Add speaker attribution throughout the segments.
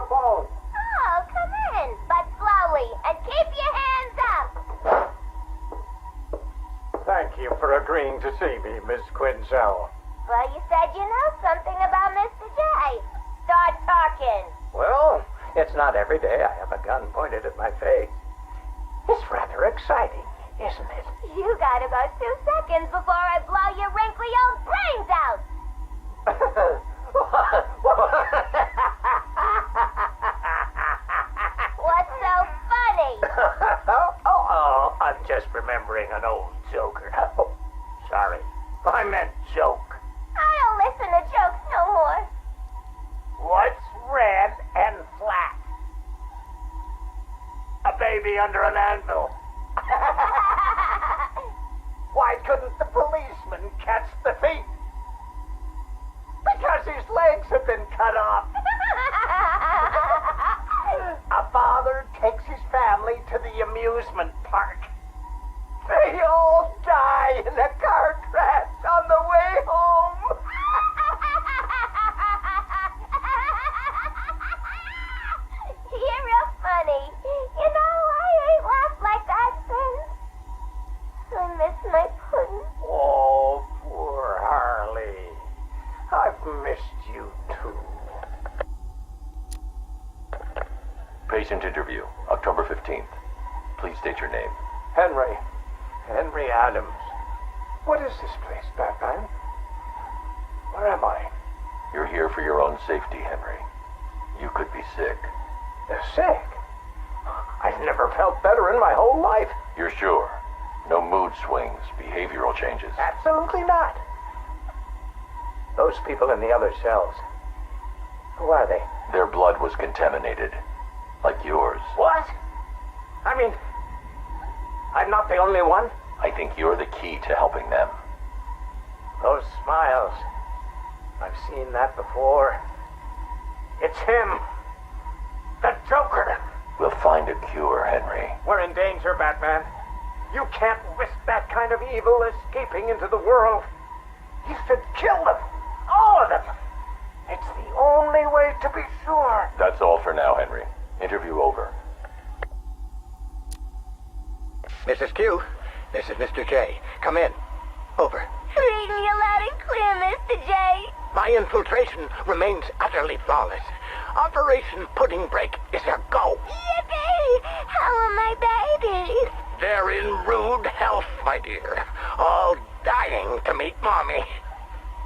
Speaker 1: phone.
Speaker 2: Oh, come in, but slowly, and keep your hands up.
Speaker 1: Thank you for agreeing to see me, Miss Quinzel.
Speaker 2: Well, you said you know something about Mr. J. Start talking.
Speaker 1: Well, it's not every day I have a gun pointed at my face. It's rather exciting, isn't it?
Speaker 2: You got about 2 seconds before I blow your wrinkly old brains out. What's so funny?
Speaker 1: I'm just remembering an old joker. Oh, sorry. I meant joke.
Speaker 2: I don't listen to jokes no more.
Speaker 1: What's red and flat? A baby under an anvil. Why couldn't the policeman catch the thief? Because his legs have been cut off. A father takes his family to the amusement park. They all die in a car crash on the way home.
Speaker 2: You're real funny. You know, I ain't laughed like that since. I miss my pudding.
Speaker 1: Oh, poor Harley. I've missed you too.
Speaker 3: Patient interview, October 15th. Please state your name.
Speaker 1: Henry Adams. What is this place, Batman? Where am I?
Speaker 3: You're here for your own safety, Henry. You could be sick.
Speaker 1: Sick? I've never felt better in my whole life.
Speaker 3: You're sure? No mood swings, behavioral changes?
Speaker 1: Absolutely not. Those people in the other cells. Who are they?
Speaker 3: Their blood was contaminated. Like yours.
Speaker 1: What? I mean, I'm not the only one.
Speaker 3: I think you're the key to helping them.
Speaker 1: Those smiles. I've seen that before. It's him. The Joker.
Speaker 3: We'll find a cure, Henry.
Speaker 1: We're in danger, Batman. You can't risk that kind of evil escaping into the world. You should kill them. All of them. It's the only way to be sure.
Speaker 3: That's all for now, Henry. Interview over.
Speaker 4: Mrs. Q, this is Mr. J. Come in. Over.
Speaker 2: Reading you loud and clear, Mr. J.
Speaker 4: My infiltration remains utterly flawless. Operation Pudding Break is a go.
Speaker 2: Yippee! How are my babies?
Speaker 4: They're in rude health, my dear. All dying to meet Mommy.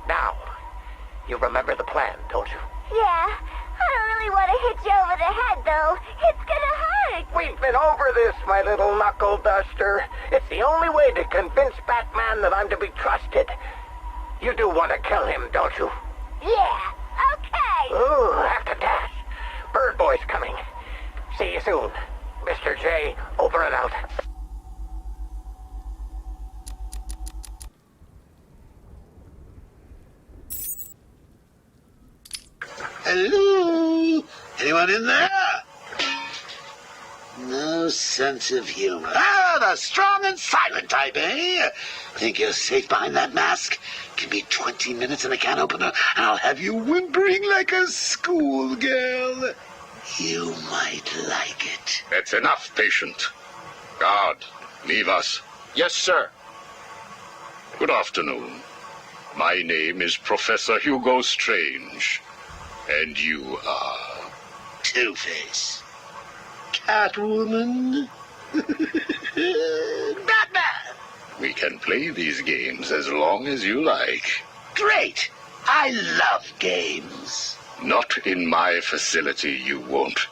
Speaker 4: Now, you remember the plan, don't you?
Speaker 2: Yeah. I don't really want to hit you over the head, though. It's gonna hurt.
Speaker 4: We've been over this, my little knuckle duster. It's the only way to convince Batman that I'm to be trusted. You do want to kill him, don't you?
Speaker 2: Yeah. Okay.
Speaker 4: Ooh, after dash. Bird Boy's coming. See you soon. Mr. J, over and out.
Speaker 5: Hello? Anyone in there? No sense of humor. Ah, the strong and silent type, eh? Think you're safe behind that mask? Give me 20 minutes and a can opener, and I'll have you whimpering like a schoolgirl. You might like it.
Speaker 6: That's enough, patient. Guard, leave us.
Speaker 7: Yes, sir.
Speaker 6: Good afternoon. My name is Professor Hugo Strange. And you are?
Speaker 5: Two-Face. Catwoman. Batman.
Speaker 6: We can play these games as long as you like.
Speaker 5: Great. I love games.
Speaker 6: Not in my facility, you won't.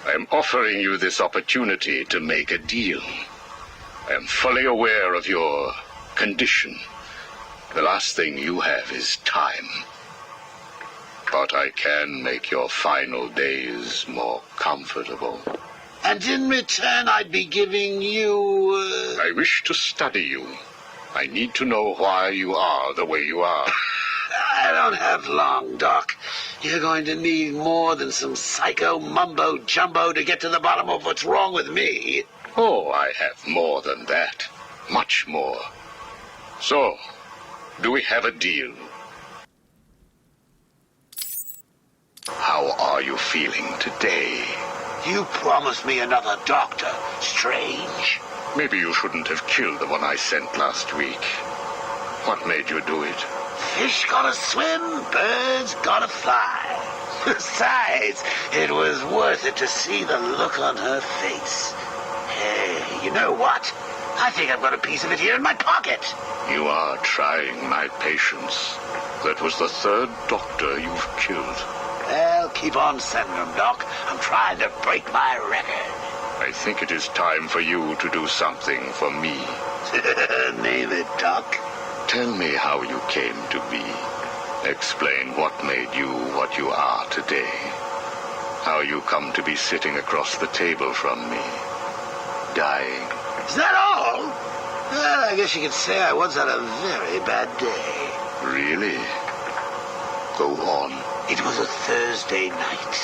Speaker 6: I'm offering you this opportunity to make a deal. I am fully aware of your condition. The last thing you have is time. But I can make your final days more comfortable.
Speaker 5: And in return, I'd be giving you...
Speaker 6: I wish to study you. I need to know why you are the way you are.
Speaker 5: I don't have long, Doc. You're going to need more than some psycho mumbo-jumbo to get to the bottom of what's wrong with me.
Speaker 6: Oh, I have more than that. Much more. So, do we have a deal? How are you feeling today?
Speaker 5: You promised me another doctor, Strange.
Speaker 6: Maybe you shouldn't have killed the one I sent last week. What made you do it?
Speaker 5: Fish gotta swim, birds gotta fly. Besides, it was worth it to see the look on her face. Hey, you know what? I think I've got a piece of it here in my pocket.
Speaker 6: You are trying my patience. That was the third doctor you've killed.
Speaker 5: Well, keep on sending them, Doc. I'm trying to break my record.
Speaker 6: I think it is time for you to do something for me.
Speaker 5: Name it, Doc.
Speaker 6: Tell me how you came to be. Explain what made you what you are today. How you come to be sitting across the table from me, dying.
Speaker 5: Is that all? Well, I guess you could say I once had a very bad day.
Speaker 6: Really? Go on.
Speaker 5: It was a Thursday night.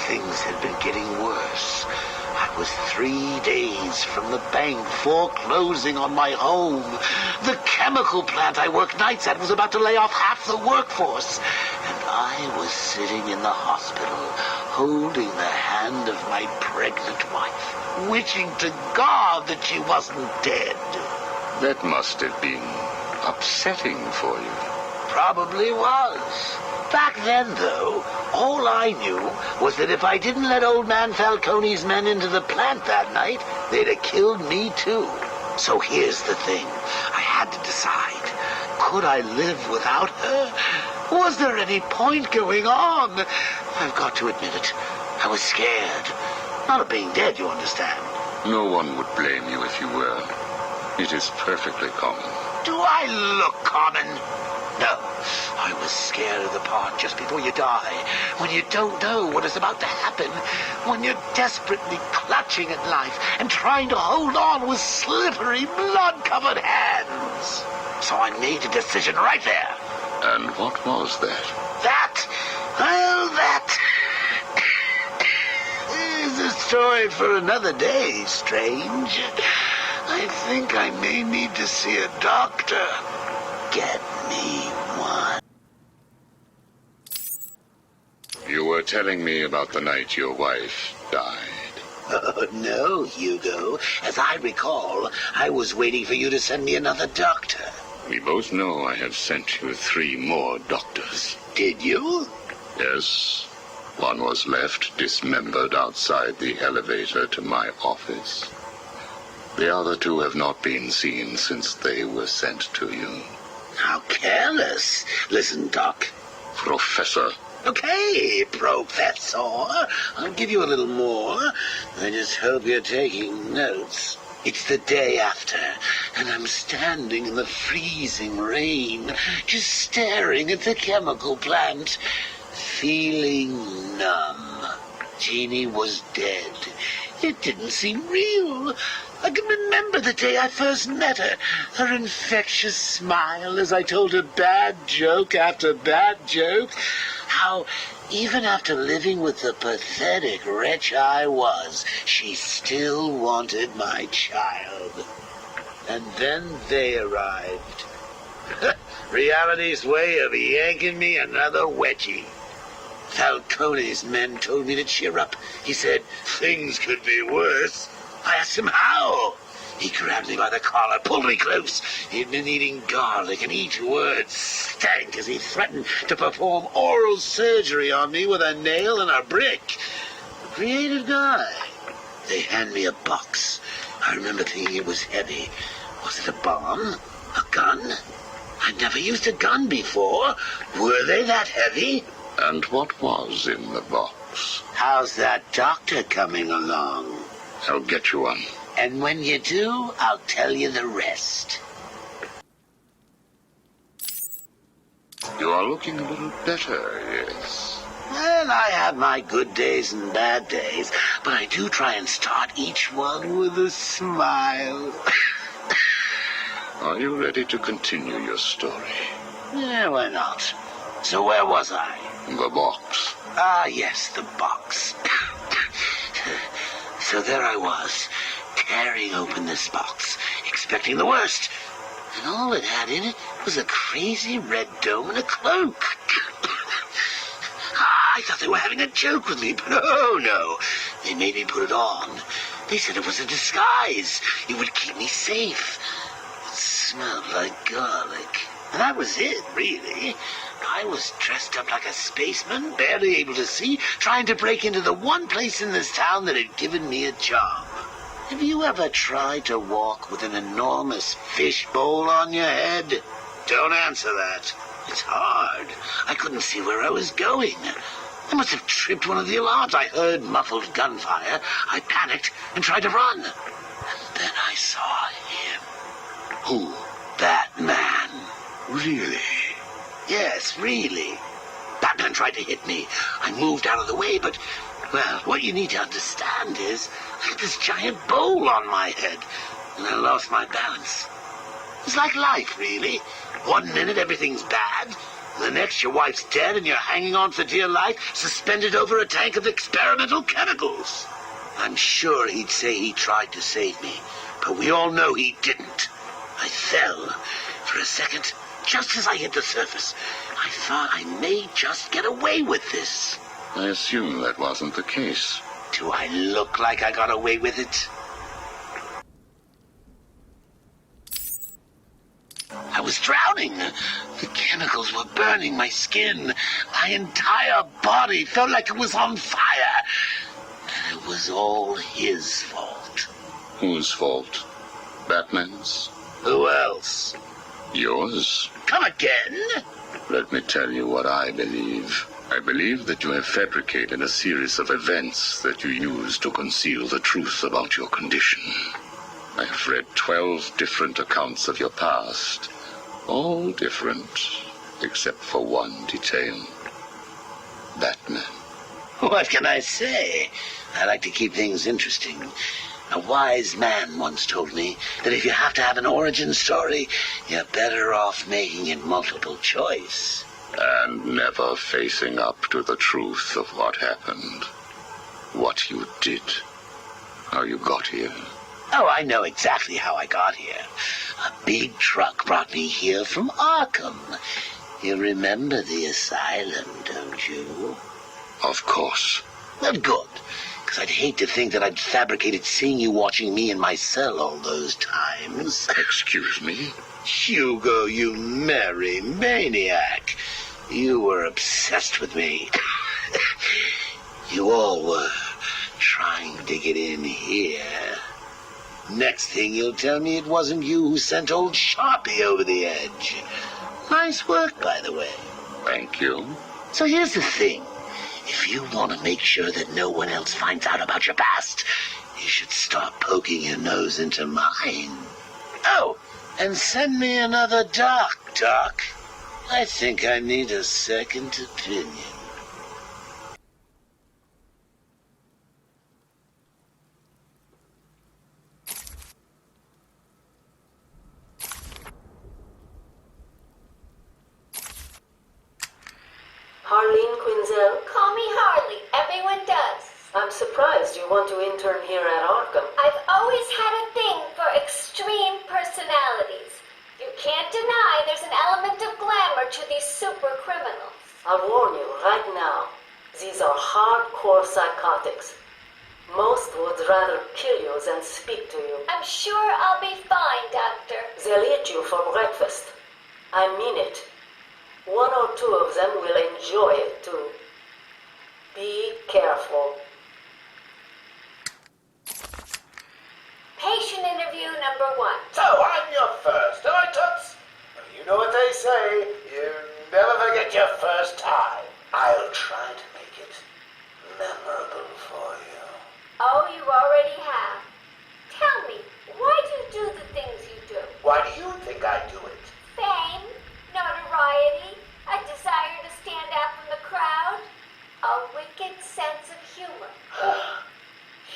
Speaker 5: Things had been getting worse. I was 3 days from the bank foreclosing on my home. The chemical plant I worked nights at was about to lay off half the workforce. And I was sitting in the hospital, holding the hand of my pregnant wife, wishing to God that she wasn't dead.
Speaker 6: That must have been upsetting for you.
Speaker 5: Probably was. Back then, though, all I knew was that if I didn't let old man Falcone's men into the plant that night, they'd have killed me too. So here's the thing. I had to decide. Could I live without her? Was there any point going on? I've got to admit it. I was scared. Not of being dead, you understand.
Speaker 6: No one would blame you if you were. It is perfectly common.
Speaker 5: Do I look common? No, I was scared of the part just before you die, when you don't know what is about to happen, when you're desperately clutching at life and trying to hold on with slippery, blood-covered hands. So I made a decision right there.
Speaker 6: And what was that?
Speaker 5: That is a story for another day, Strange. I think I may need to see a doctor. Get me one.
Speaker 6: You were telling me about the night your wife died.
Speaker 5: Oh, no, Hugo. As I recall, I was waiting for you to send me another doctor.
Speaker 6: We both know I have sent you 3 more doctors.
Speaker 5: Did you?
Speaker 6: Yes. One was left dismembered outside the elevator to my office. The other 2 have not been seen since they were sent to you.
Speaker 5: How careless. Listen, Doc.
Speaker 6: Professor.
Speaker 5: Okay, Professor. I'll give you a little more. I just hope you're taking notes. It's the day after, and I'm standing in the freezing rain, just staring at the chemical plant, feeling numb. Jeannie was dead. It didn't seem real. I can remember the day I first met her. Her infectious smile as I told her bad joke after bad joke. How, even after living with the pathetic wretch I was, she still wanted my child. And then they arrived. Reality's way of yanking me another wedgie. Falcone's men told me to cheer up. He said things could be worse. I asked him how. He grabbed me by the collar, pulled me close. He'd been eating garlic, and each word stank as he threatened to perform oral surgery on me with a nail and a brick. A creative guy. They hand me a box. I remember thinking it was heavy. Was it a bomb? A gun? I'd never used a gun before. Were they that heavy?
Speaker 6: And what was in the box?
Speaker 5: How's that doctor coming along?
Speaker 6: I'll get you one.
Speaker 5: And when you do, I'll tell you the rest.
Speaker 6: You are looking a little better, yes.
Speaker 5: Well, I have my good days and bad days, but I do try and start each one with a smile.
Speaker 6: Are you ready to continue your story?
Speaker 5: Yeah, why not? So where was I?
Speaker 6: The box.
Speaker 5: Ah, yes, the box. So there I was, tearing open this box, expecting the worst. And all it had in it was a crazy red dome and a cloak. I thought they were having a joke with me, but oh no. They made me put it on. They said it was a disguise. It would keep me safe. It smelled like garlic. And that was it, really. I was dressed up like a spaceman, barely able to see, trying to break into the one place in this town that had given me a job. Have you ever tried to walk with an enormous fishbowl on your head? Don't answer that. It's hard. I couldn't see where I was going. I must have tripped one of the alarms. I heard muffled gunfire. I panicked and tried to run. And then I saw him. Who? Batman. Really? Yes, really. Batman tried to hit me. I moved out of the way, but, well, what you need to understand is I had this giant bowl on my head, and I lost my balance. It's like life, really. 1 minute everything's bad, the next your wife's dead and you're hanging on for dear life, suspended over a tank of experimental chemicals. I'm sure he'd say he tried to save me, but we all know he didn't. I fell. For a second, just as I hit the surface, I thought I may just get away with this.
Speaker 6: I assume that wasn't the case.
Speaker 5: Do I look like I got away with it? I was drowning. The chemicals were burning my skin. My entire body felt like it was on fire. And it was all his fault.
Speaker 6: Whose fault? Batman's?
Speaker 5: Who else?
Speaker 6: Yours?
Speaker 5: Come again?
Speaker 6: Let me tell you what I believe. I believe that you have fabricated a series of events that you use to conceal the truth about your condition. I have read 12 different accounts of your past. All different, except for one detail. Batman.
Speaker 5: What can I say? I like to keep things interesting. A wise man once told me that if you have to have an origin story, you're better off making it multiple choice.
Speaker 6: And never facing up to the truth of what happened. What you did. How you got here.
Speaker 5: Oh, I know exactly how I got here. A big truck brought me here from Arkham. You remember the asylum, don't you?
Speaker 6: Of course.
Speaker 5: Well, good. Because I'd hate to think that I'd fabricated seeing you watching me in my cell all those times.
Speaker 6: Excuse me?
Speaker 5: Hugo, you merry maniac. You were obsessed with me. You all were trying to get in here. Next thing you'll tell me it wasn't you who sent old Sharpie over the edge. Nice work, by the way.
Speaker 6: Thank you.
Speaker 5: So here's the thing. If you want to make sure that no one else finds out about your past, you should stop poking your nose into mine. Oh, and send me another doc. I think I need a second opinion.
Speaker 7: Harleen Quinzel?
Speaker 2: Call me Harley. Everyone does.
Speaker 7: I'm surprised you want to intern here at Arkham.
Speaker 2: I've always had a thing for extreme personalities. You can't deny there's an element of glamour to these super criminals.
Speaker 7: I'll warn you right now. These are hardcore psychotics. Most would rather kill you than speak to you.
Speaker 2: I'm sure I'll be fine, Doctor.
Speaker 7: They'll eat you for breakfast. I mean it. 1 or 2 of them will enjoy it too. Be careful.
Speaker 2: Patient interview number 1.
Speaker 1: So, I'm your first, am I, Toots? You know what they say, you never forget your first time. I'll try to make it memorable for you.
Speaker 2: Oh, you already have. Tell me, why do you do the things you do?
Speaker 1: Why do you think I do it?
Speaker 2: Fame, notoriety, a desire to stand out from the crowd, a wicked sense of humor.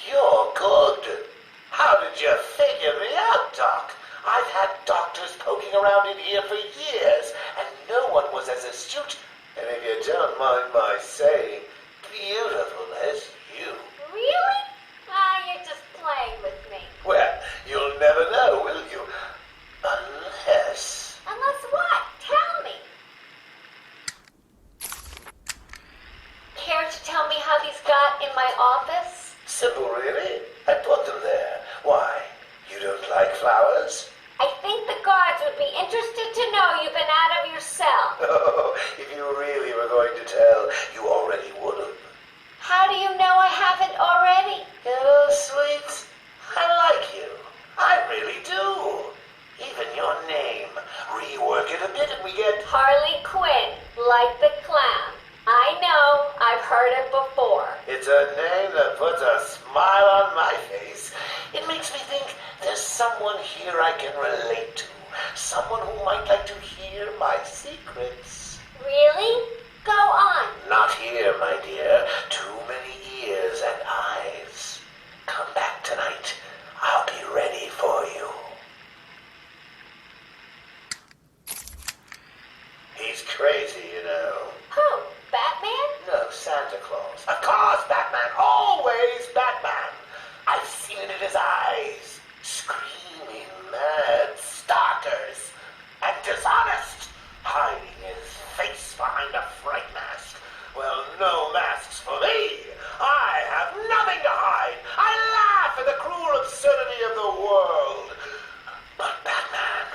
Speaker 1: You're good. How did you figure me out, Doc? I've had doctors poking around in here for years, and no one was as astute, and if you don't mind my saying, beautiful as you.
Speaker 2: Really? You're just playing with me.
Speaker 1: Well, you'll never know, will you? Unless...
Speaker 2: Unless what? Tell me. Care
Speaker 7: be interested to know you've been out of your cell.
Speaker 8: Oh, if you really were going to tell, you already would have.
Speaker 7: How do you know I haven't already?
Speaker 8: Oh, sweet, I like you. I really do. Even your name. Rework it a bit and we get...
Speaker 7: Harley Quinn, like the clown. I know, I've heard it before.
Speaker 8: It's a name that puts a smile on my face. It makes me think there's someone here I can relate to. Someone who might like to hear my secrets.
Speaker 7: Really? Go on.
Speaker 8: Not here, my dear. Too many ears and eyes. Come back tonight. I'll be ready for you. He's crazy, you know.
Speaker 7: Who? Batman?
Speaker 8: No, Santa Claus. Of course, Batman. Always Batman. I've seen it in his eyes. Screaming mad stalkers. And dishonest. Hiding his face behind a fright mask. Well, no masks for me. I have nothing to hide. I laugh at the cruel absurdity of the world. But Batman,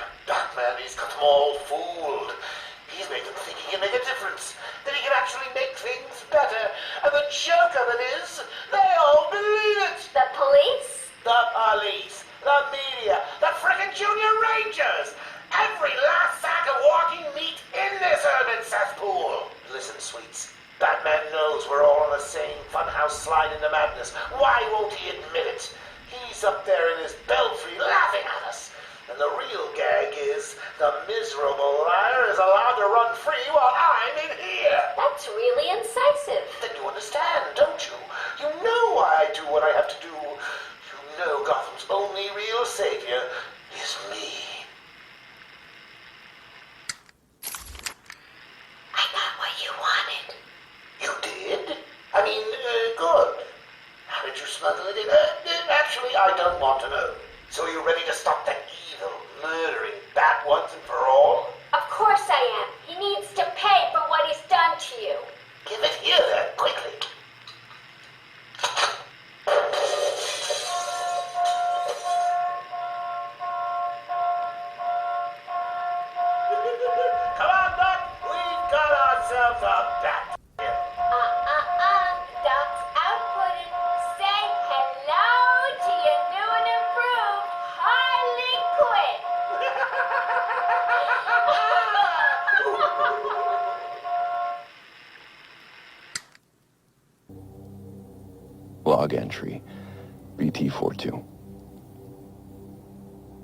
Speaker 8: he's got them all fooled. He's made them think he can make a difference, that he can actually make things better. And the joke of it is, they all believe it.
Speaker 7: The police?
Speaker 8: The police, the media, the frickin' junior rangers. Every last sack of walking meat in this urban cesspool. Listen, sweets. Batman knows we're all on the same funhouse slide into madness. Why won't he admit it? He's up there in his belfry laughing at us. And the real gag is the miserable liar is allowed to run free while I'm in here.
Speaker 7: That's really incisive.
Speaker 8: Then you understand, don't you? You know why I do what I have to do. You know Gotham's only real savior is me.
Speaker 7: I got what you wanted.
Speaker 8: You did? I mean, good. How did you smuggle it in? Actually, I don't want to know. So are you ready to stop that evil, murdering bat once and for all?
Speaker 7: Of course I am. He needs to pay for what he's done to you.
Speaker 8: Give it here then, quickly. Come on, Doc. We've got ourselves a bat.
Speaker 7: Doc's outputting. Say hello to your new and improved Harley Quinn.
Speaker 3: Log entry, BT42.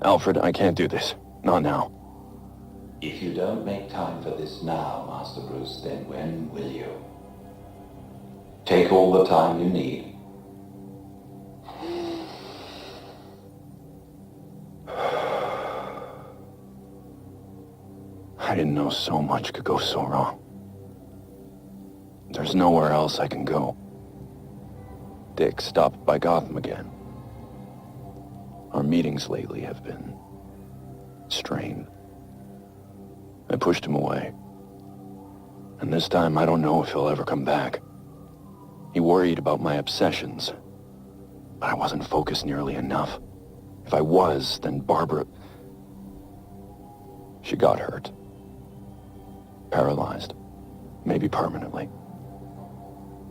Speaker 3: Alfred, I can't do this. Not now.
Speaker 9: If you don't make time for this now, Master Bruce, then when will you? Take all the time you need.
Speaker 3: I didn't know so much could go so wrong. There's nowhere else I can go. Dick stopped by Gotham again. Our meetings lately have been strained. I pushed him away. And this time I don't know if he'll ever come back. He worried about my obsessions, but I wasn't focused nearly enough. If I was, then Barbara... She got hurt. Paralyzed. Maybe permanently.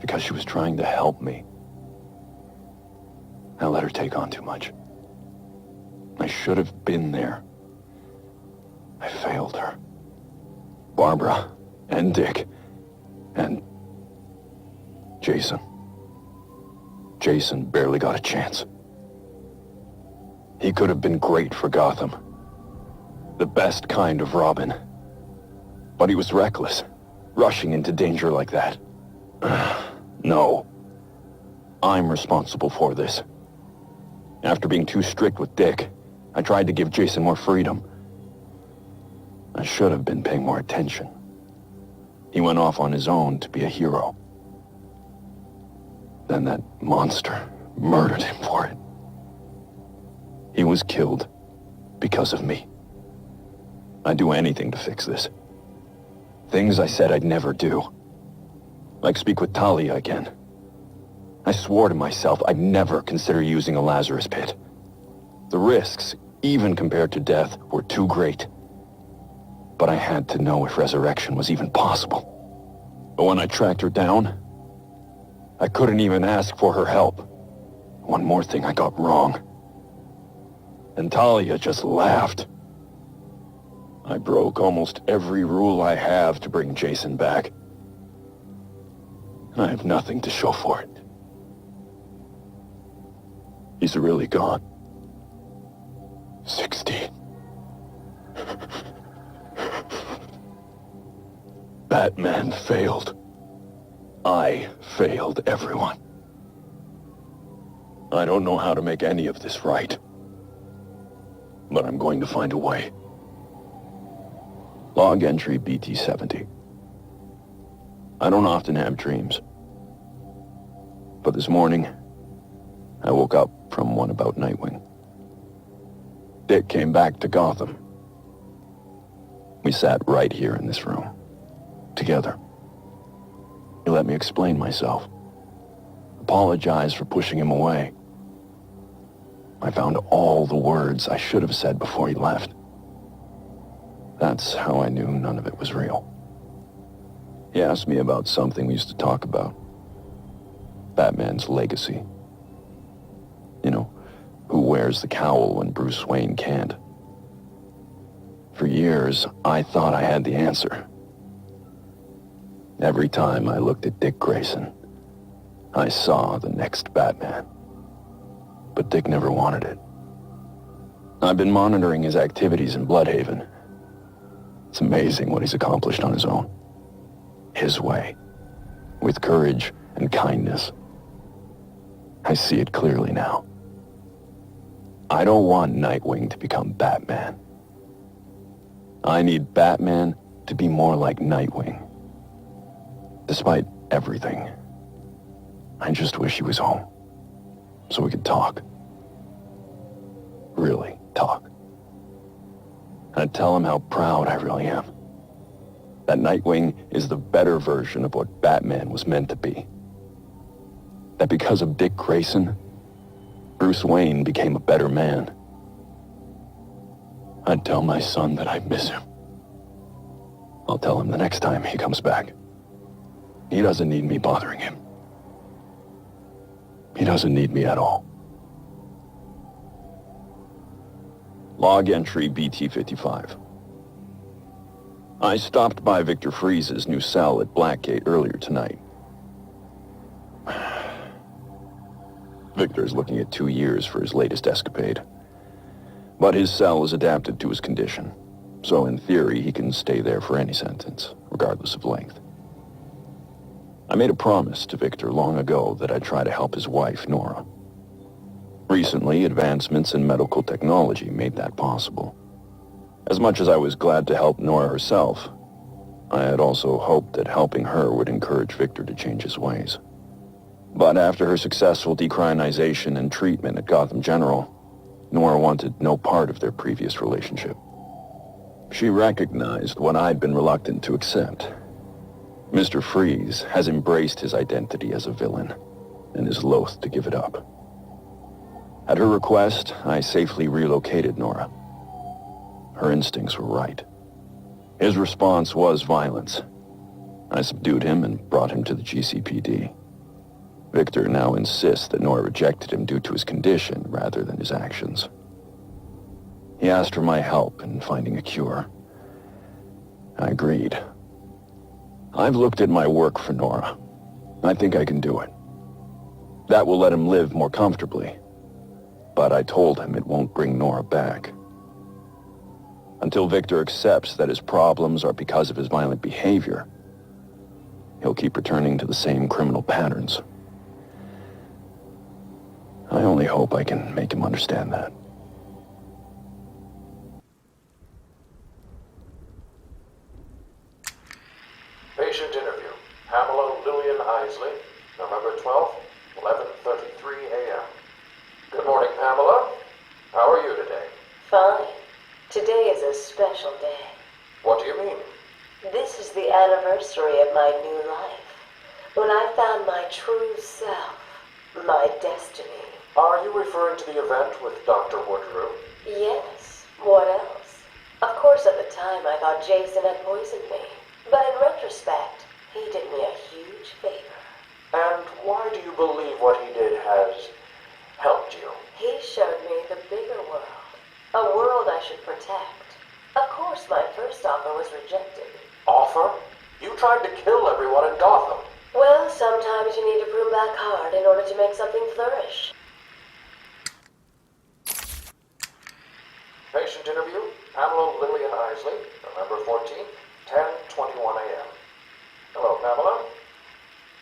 Speaker 3: Because she was trying to help me. I let her take on too much. I should have been there. I failed her. Barbara, and Dick, and Jason. Jason barely got a chance. He could have been great for Gotham. The best kind of Robin. But he was reckless, rushing into danger like that. No. I'm responsible for this. After being too strict with Dick, I tried to give Jason more freedom. I should have been paying more attention. He went off on his own to be a hero. Then that monster murdered him for it. He was killed because of me. I'd do anything to fix this. Things I said I'd never do. Like speak with Talia again. I swore to myself I'd never consider using a Lazarus pit. The risks, even compared to death, were too great. but I had to know if resurrection was even possible. But when I tracked her down, I couldn't even ask for her help. One more thing I got wrong. And Talia just laughed. I broke almost every rule I have to bring Jason back. And I have nothing to show for it. He's really gone. 16. Batman failed. I failed everyone. I don't know how to make any of this right. But I'm going to find a way. Log entry BT-70. I don't often have dreams. But this morning, I woke up from one about Nightwing. Dick came back to Gotham. We sat right here in this room, together. He let me explain myself, apologize for pushing him away. I found all the words I should have said before he left. That's how I knew none of it was real. He asked me about something we used to talk about. Batman's legacy. You know, who wears the cowl when Bruce Wayne can't. For years, I thought I had the answer. Every time I looked at Dick Grayson, I saw the next Batman. But Dick never wanted it. I've been monitoring his activities in Bloodhaven. It's amazing what he's accomplished on his own. His way. With courage and kindness. I see it clearly now. I don't want Nightwing to become Batman. I need Batman to be more like Nightwing. Despite everything, I just wish he was home, so we could talk. Really talk. I'd tell him how proud I really am. That Nightwing is the better version of what Batman was meant to be. That because of Dick Grayson, Bruce Wayne became a better man. I'd tell my son that I miss him. I'll tell him the next time he comes back. He doesn't need me bothering him. He doesn't need me at all. Log entry BT-55. I stopped by Victor Freeze's new cell at Blackgate earlier tonight. Victor's looking at 2 years for his latest escapade. But his cell is adapted to his condition, so in theory he can stay there for any sentence, regardless of length. I made a promise to Victor long ago that I'd try to help his wife, Nora. Recently, advancements in medical technology made that possible. As much as I was glad to help Nora herself, I had also hoped that helping her would encourage Victor to change his ways. But after her successful decriminalization and treatment at Gotham General, Nora wanted no part of their previous relationship. She recognized what I'd been reluctant to accept. Mr. Freeze has embraced his identity as a villain and is loath to give it up. At her request, I safely relocated Nora. Her instincts were right. His response was violence. I subdued him and brought him to the GCPD. Victor now insists that Nora rejected him due to his condition rather than his actions. He asked for my help in finding a cure. I agreed. I've looked at my work for Nora. I think I can do it. That will let him live more comfortably. But I told him it won't bring Nora back. Until Victor accepts that his problems are because of his violent behavior, he'll keep returning to the same criminal patterns. I only hope I can make him understand that.
Speaker 10: Patient interview. Pamela Lillian Isley, November 12th, 11:33 a.m. Good morning, Pamela. How are you today?
Speaker 7: Fine. Today is a special day.
Speaker 10: What do you mean?
Speaker 7: This is the anniversary of my new life. When I found my true self, my destiny.
Speaker 10: Are you referring to the event with Dr. Woodrow?
Speaker 7: Yes. What else? Of course, at the time, I thought Jason had poisoned me. But in retrospect, he did me a huge favor.
Speaker 10: And why do you believe what he did has helped you?
Speaker 7: He showed me the bigger world. A world I should protect. Of course, my first offer was rejected.
Speaker 10: Offer? You tried to kill everyone in Gotham.
Speaker 7: Well, sometimes you need to prune back hard in order to make something flourish.
Speaker 10: Patient interview, Pamela Lillian Isley, November 14th, 10:21 a.m. Hello, Pamela.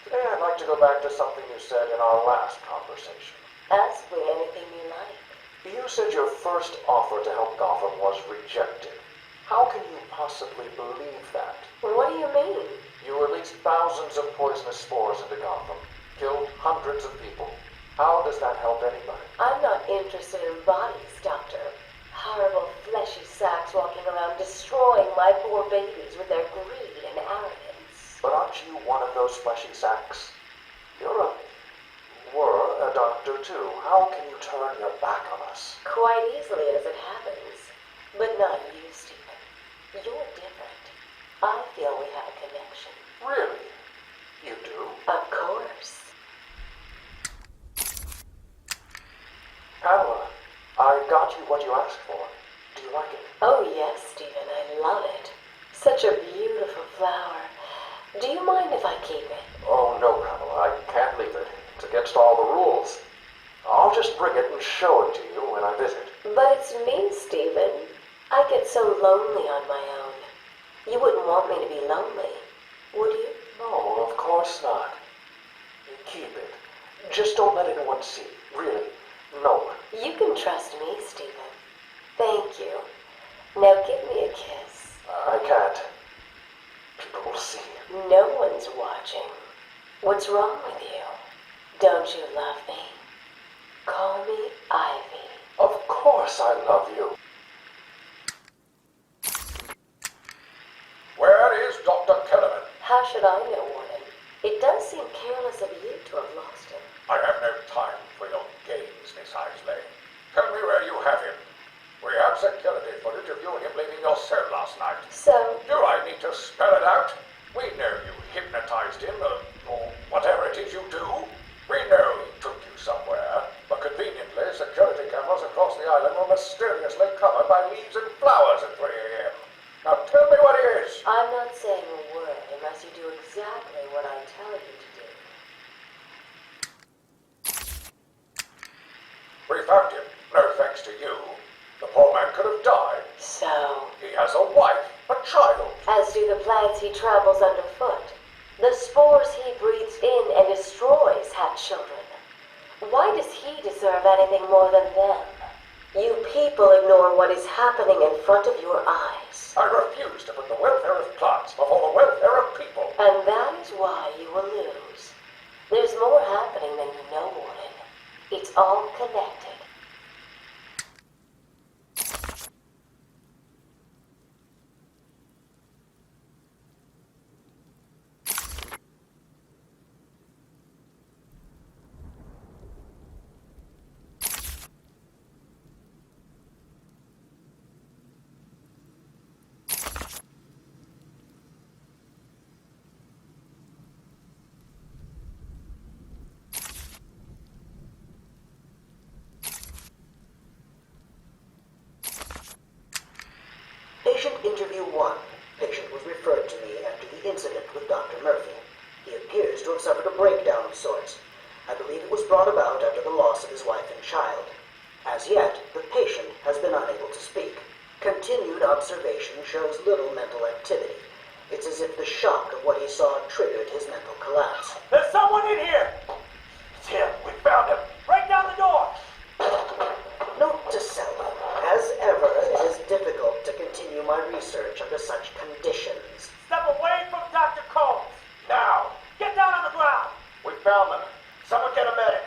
Speaker 10: Today I'd like to go back to something you said in our last conversation.
Speaker 7: Ask me anything you like.
Speaker 10: You said your first offer to help Gotham was rejected. How can you possibly believe that?
Speaker 7: What do you mean?
Speaker 10: You released thousands of poisonous spores into Gotham, killed hundreds of people. How does that help anybody?
Speaker 7: I'm not interested in bodies, Doctor. Horrible fleshy sacks walking around destroying my poor babies with their greed and arrogance.
Speaker 10: But aren't you one of those fleshy sacks? Were a doctor too. How can you turn your back on us?
Speaker 7: Quite easily as it happens. But not you, Stephen. You're different. I feel we have a connection.
Speaker 10: Really? You do?
Speaker 7: Of course.
Speaker 10: Pamela, I got you what you asked for. Do you like it?
Speaker 7: Oh yes, Stephen, I love it. Such a beautiful flower. Do you mind if I keep it?
Speaker 10: Oh no, Pamela, I can't leave it. It's against all the rules. I'll just bring it and show it to you when I visit.
Speaker 7: But it's me, Stephen. I get so lonely on my own. You wouldn't want me to be lonely, would you?
Speaker 10: No, of course not. You keep it. Just don't let anyone see. Really, no one.
Speaker 7: You can trust me, Stephen. Thank you. Now give me a kiss.
Speaker 10: I can't. People will see.
Speaker 7: No one's watching. What's wrong with you? Don't you love me? Call me Ivy.
Speaker 10: Of course I love you.
Speaker 8: Where is Dr. Kellerman?
Speaker 7: How should I know, Warden? It does seem careless of you to have lost him.
Speaker 8: I have no time for your games, Miss Isley. Tell me where you have him. We have security footage of you and him leaving your cell last night.
Speaker 7: So?
Speaker 8: Do I need to spell it out? We know you hypnotized him, or whatever it is you do. We know he took you somewhere, but conveniently, security cameras across the island were mysteriously covered by leaves and flowers at 3 a.m. Now tell me what it is.
Speaker 7: I'm not saying a word unless you do exactly what I tell you to do.
Speaker 8: We found him, no thanks to you. The poor man could have died.
Speaker 7: So?
Speaker 8: He has a wife, a child.
Speaker 7: As do the plants he travels underfoot. The spores he breathes in and destroys have children. Why does he deserve anything more than them? You people ignore what is happening in front of your eyes.
Speaker 8: I refuse to put the welfare of plants before the welfare of people.
Speaker 7: And that is why you will lose. There's more happening than you know, Warden. It's all connected.
Speaker 11: Patient interview 1. Patient was referred to me after the incident with Dr. Murphy. He appears to have suffered a breakdown of sorts. I believe it was brought about after the loss of his wife and child. As yet, the patient has been unable to speak. Continued observation shows little mental activity. It's as if the shock of what he saw triggered his mental collapse.
Speaker 1: There's someone in here! It's him. We found him. Break down the door!
Speaker 11: Note to self. As ever, it is difficult to continue my research under such conditions.
Speaker 1: Step away from Dr. Combs! Now! Get down on the ground!
Speaker 8: We found them. Someone get a medic.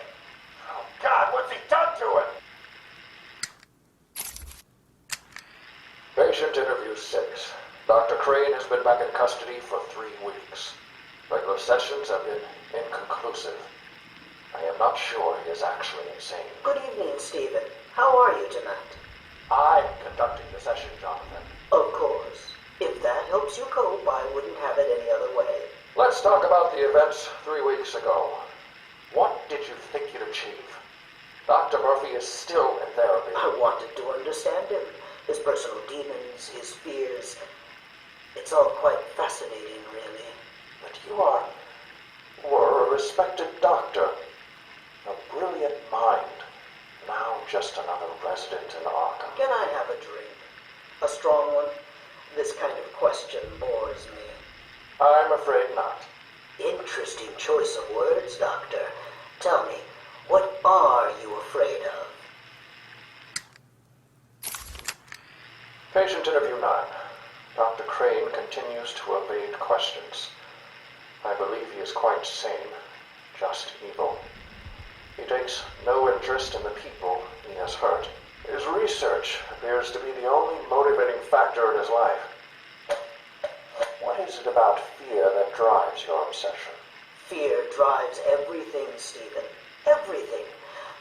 Speaker 8: Oh, God, what's he done to him?
Speaker 10: Patient interview 6. Dr. Crane has been back in custody for 3 weeks. Regular sessions have been inconclusive. I am not sure he is actually insane.
Speaker 11: Good evening, Stephen. How are you tonight?
Speaker 10: I'm conducting the session, Jonathan.
Speaker 11: Of course. If that helps you cope, I wouldn't have it any other way.
Speaker 10: Let's talk about the events 3 weeks ago. What did you think you'd achieve? Dr. Murphy is still in therapy.
Speaker 11: I wanted to understand him. His personal demons, his fears. It's all quite fascinating, really.
Speaker 10: But you were a respected doctor. A brilliant mind. Now just another resident in Arkham.
Speaker 11: Can I have a drink? A strong one? This kind of question bores me.
Speaker 10: I'm afraid not.
Speaker 11: Interesting choice of words, Doctor. Tell me, what are you afraid of?
Speaker 10: Patient interview 9. Dr. Crane continues to evade questions. I believe he is quite sane, just evil. He takes no interest in the people he has hurt. His research appears to be the only motivating factor in his life. What is it about fear that drives your obsession?
Speaker 11: Fear drives everything, Stephen. Everything.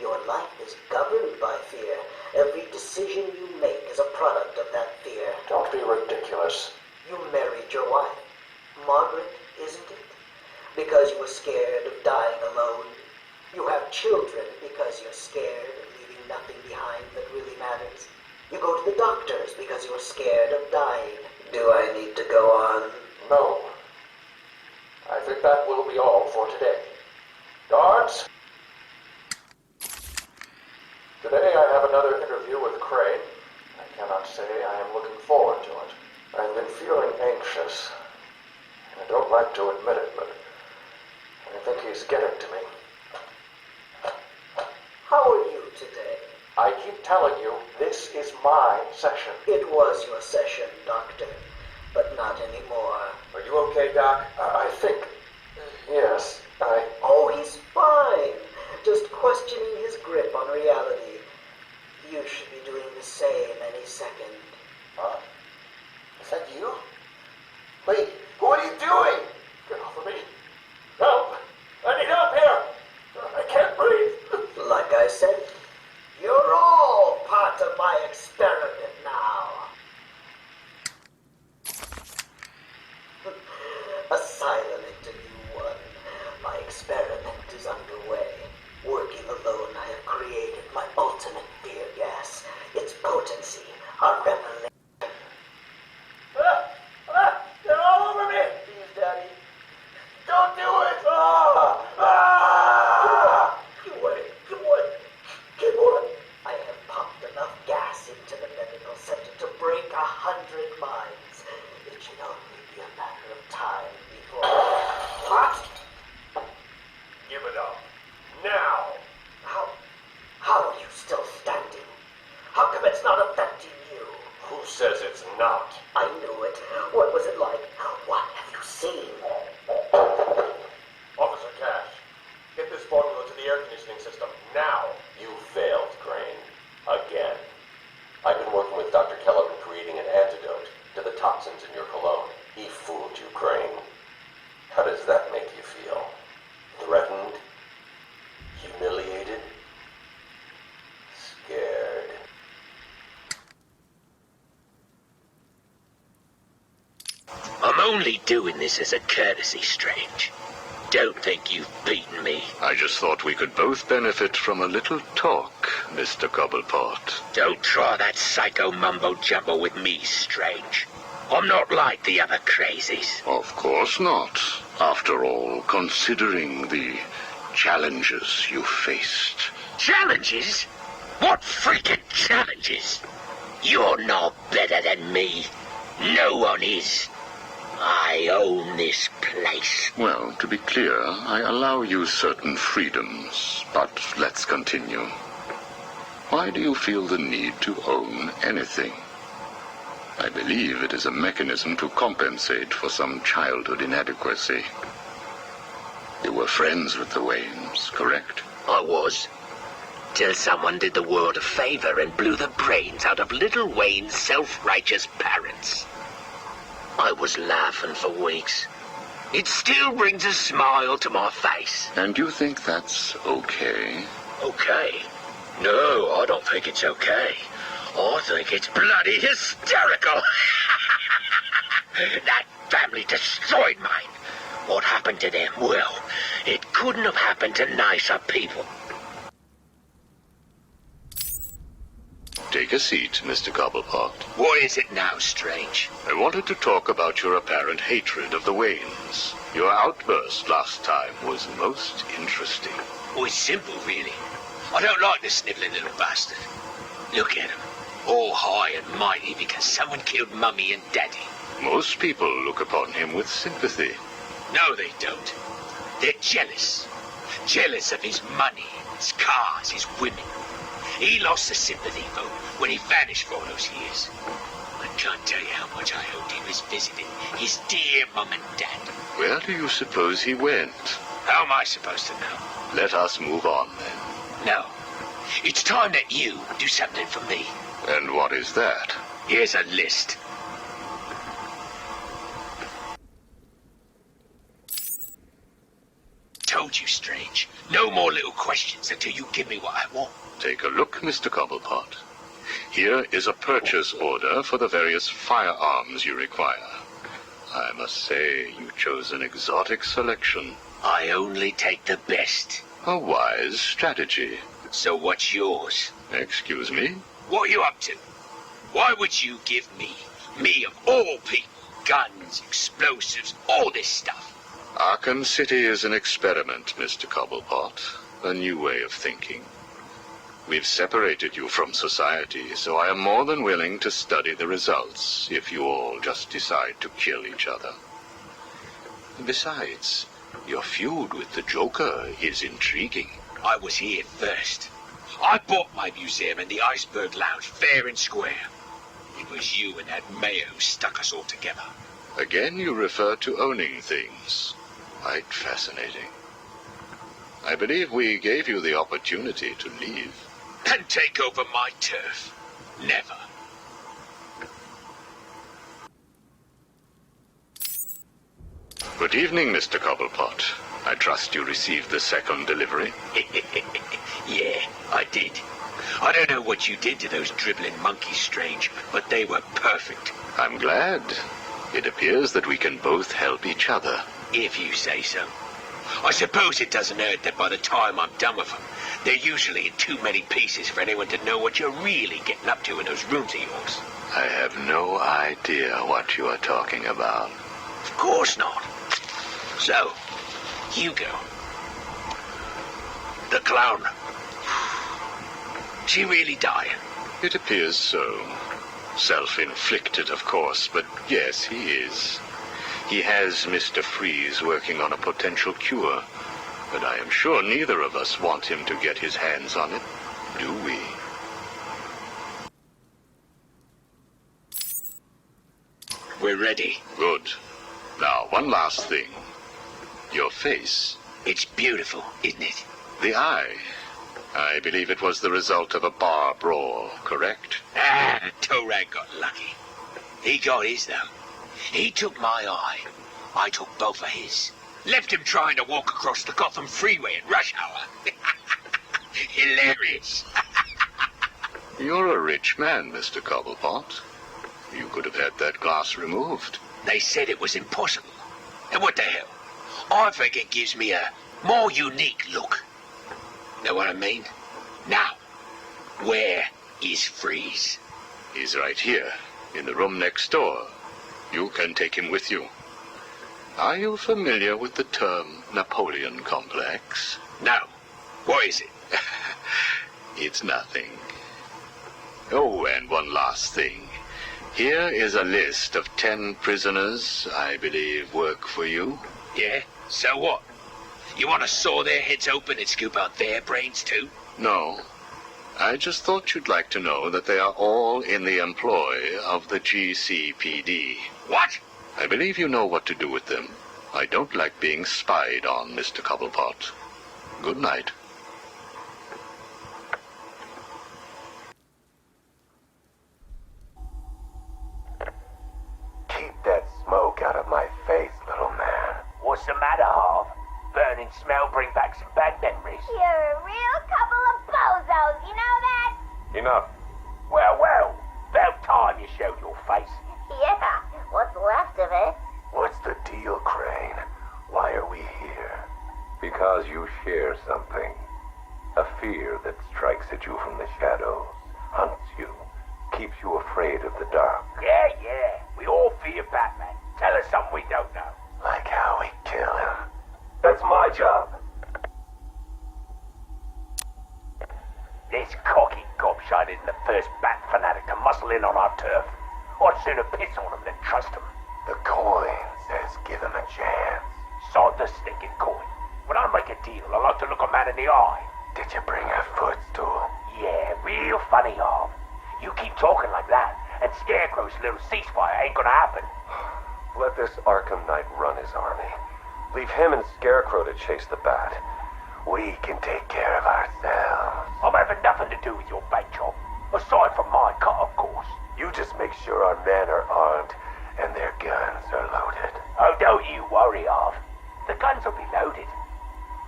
Speaker 11: Your life is governed by fear. Every decision you make is a product of that fear.
Speaker 10: Don't be ridiculous.
Speaker 11: You married your wife, Margaret, isn't it? Because you were scared of dying alone. You have children because you're scared of leaving nothing behind that really matters. You go to the doctors because you're scared of dying. Do I need to go on?
Speaker 10: No. I think that will be all for today. Guards? Today I have another interview with Crane. I cannot say I am looking forward to it. I've been feeling anxious. I don't like to admit it, but I think he's getting to me.
Speaker 11: How are you today?
Speaker 10: I keep telling you, this is my session.
Speaker 11: It was your session, Doctor, but not anymore.
Speaker 10: Are you okay, Doc? I think... yes,
Speaker 11: Oh, he's fine. Just questioning his grip on reality. You should be doing the same any second.
Speaker 8: Huh? Is that you? Wait, what are you doing?
Speaker 10: Get off of me. Help! I need help here! I can't breathe!
Speaker 11: Like I said, you're all part of my experiment now. Asylum interview 1. My experiment is underway. Working alone, I have created my ultimate fear gas. Its potency, a revelation.
Speaker 8: They're all over me! Please, Daddy. Don't do it!
Speaker 11: Good one. I have pumped enough gas into the medical center to break 100 minds. It should only be a matter of time before...
Speaker 8: What? Give it up. Now!
Speaker 11: How are you still standing? How come it's not affecting you?
Speaker 8: Who says it's not?
Speaker 11: I knew it. What was it like? What have you seen?
Speaker 8: Officer Cash, get this formula to the air conditioning system now.
Speaker 12: You failed, Crane. Again. I've been working with Dr. Kellogg in creating an antidote to the toxins in your cologne. He fooled you, Crane. How does that make you feel? Threatened? Humiliated? Scared?
Speaker 13: I'm only doing this as a courtesy, Strange. Don't think you've beaten me.
Speaker 6: I just thought we could both benefit from a little talk, Mr. Cobblepot.
Speaker 13: Don't try that psycho mumbo-jumbo with me, Strange. I'm not like the other crazies.
Speaker 6: Of course not. After all, considering the challenges you faced.
Speaker 13: Challenges? What freaking challenges? You're no better than me. No one is. I own this place.
Speaker 6: Well, to be clear, I allow you certain freedoms, but let's continue. Why do you feel the need to own anything? I believe it is a mechanism to compensate for some childhood inadequacy. You were friends with the Waynes, correct?
Speaker 13: I was. Till someone did the world a favor and blew the brains out of little Wayne's self-righteous parents. I was laughing for weeks. It still brings a smile to my face.
Speaker 6: And you think that's okay?
Speaker 13: Okay? No, I don't think it's okay. I think it's bloody hysterical. That family destroyed mine. What happened to them? Well, it couldn't have happened to nicer people.
Speaker 6: Take a seat, Mr. Cobblepot.
Speaker 13: What is it now, Strange?
Speaker 6: I wanted to talk about your apparent hatred of the Waynes. Your outburst last time was most interesting.
Speaker 13: Oh, it's simple, really. I don't like the snivelling little bastard. Look at him. All high and mighty because someone killed Mummy and Daddy.
Speaker 6: Most people look upon him with sympathy.
Speaker 13: No, they don't. They're jealous. Jealous of his money, his cars, his women. He lost the sympathy vote when he vanished for all those years. I can't tell you how much I hoped he was visiting his dear Mum and Dad.
Speaker 6: Where do you suppose he went?
Speaker 13: How am I supposed to know?
Speaker 6: Let us move on, then.
Speaker 13: No. It's time that you do something for me.
Speaker 6: And what is that?
Speaker 13: Here's a list. Told you, Strange. No more little questions until you give me what I want.
Speaker 6: Take a look, Mr. Cobblepot. Here is a purchase order for the various firearms you require. I must say, you chose an exotic selection.
Speaker 13: I only take the best.
Speaker 6: A wise strategy.
Speaker 13: So what's yours?
Speaker 6: Excuse me?
Speaker 13: What are you up to? Why would you give me of all people, guns, explosives, all this stuff?
Speaker 6: Arkham City is an experiment, Mr. Cobblepot. A new way of thinking. We've separated you from society, so I am more than willing to study the results if you all just decide to kill each other. Besides, your feud with the Joker is intriguing.
Speaker 13: I was here first. I bought my museum in the Iceberg Lounge fair and square. It was you and that mayor who stuck us all together.
Speaker 6: Again, you refer to owning things. Quite fascinating. I believe we gave you the opportunity to leave.
Speaker 13: And take over my turf. Never.
Speaker 6: Good evening, Mr. Cobblepot. I trust you received the second delivery.
Speaker 13: Yeah, I did. I don't know what you did to those dribbling monkeys, Strange, but they were perfect.
Speaker 6: I'm glad. It appears that we can both help each other.
Speaker 13: If you say so. I suppose it doesn't hurt that by the time I'm done with them, they're usually in too many pieces for anyone to know what you're really getting up to in those rooms of yours.
Speaker 6: I have no idea what you are talking about.
Speaker 13: Of course not. So, Hugo. The clown. She really dying?
Speaker 6: It appears so. Self-inflicted, of course, but yes, he is. He has Mr. Freeze working on a potential cure, but I am sure neither of us want him to get his hands on it, do we?
Speaker 13: We're ready.
Speaker 6: Good. Now, one last thing. Your face.
Speaker 13: It's beautiful, isn't it?
Speaker 6: The eye. I believe it was the result of a bar brawl, correct?
Speaker 13: Torag got lucky. He got his, though. He took my eye. I took both of his. Left him trying to walk across the Gotham freeway at rush hour. Hilarious.
Speaker 6: You're a rich man, Mr. Cobblepot. You could have had that glass removed.
Speaker 13: They said it was impossible. And what the hell? I think it gives me a more unique look. Know what I mean? Now, where is Freeze?
Speaker 6: He's right here, in the room next door. You can take him with you. Are you familiar with the term Napoleon complex?
Speaker 13: No. What is it?
Speaker 6: It's nothing. Oh, and one last thing. Here is a list of 10 prisoners I believe work for you.
Speaker 13: Yeah? So what? You want to saw their heads open and scoop out their brains too?
Speaker 6: No. I just thought you'd like to know that they are all in the employ of the GCPD.
Speaker 13: What?
Speaker 6: I believe you know what to do with them. I don't like being spied on, Mr. Cobblepot. Good night.
Speaker 8: Keep that smoke out of my face, little man.
Speaker 14: What's the matter, Harv? Burning smell bring back some bad memories.
Speaker 2: You're a real couple of bozos, you know that?
Speaker 8: Enough.
Speaker 14: Well, face.
Speaker 2: Yeah, what's left of it.
Speaker 8: What's the deal, Crane? Why are we here?
Speaker 15: Because you share something. A fear that strikes at you from the shadows, hunts you, keeps you afraid of the dark.
Speaker 14: Yeah. We all fear Batman. Tell us something we don't know.
Speaker 8: Like how we kill him.
Speaker 15: That's my job.
Speaker 14: This cocky gobshite isn't the first bat fanatic to muscle in on our turf. I'd sooner piss on him than trust him.
Speaker 8: The coin says give him a chance.
Speaker 14: Sod the stinking coin. When I make a deal, I like to look a man in the eye.
Speaker 8: Did you bring a footstool?
Speaker 14: Yeah, real funny, Harv. You keep talking like that, and Scarecrow's little ceasefire ain't gonna happen.
Speaker 15: Let this Arkham Knight run his army. Leave him and Scarecrow to chase the bat.
Speaker 8: We can take care of ourselves.
Speaker 14: I'm having nothing to do with your bank job. Aside from my cut, of course.
Speaker 8: You just make sure our men are armed and their guns are loaded.
Speaker 14: Oh, don't you worry, Harv. The guns will be loaded.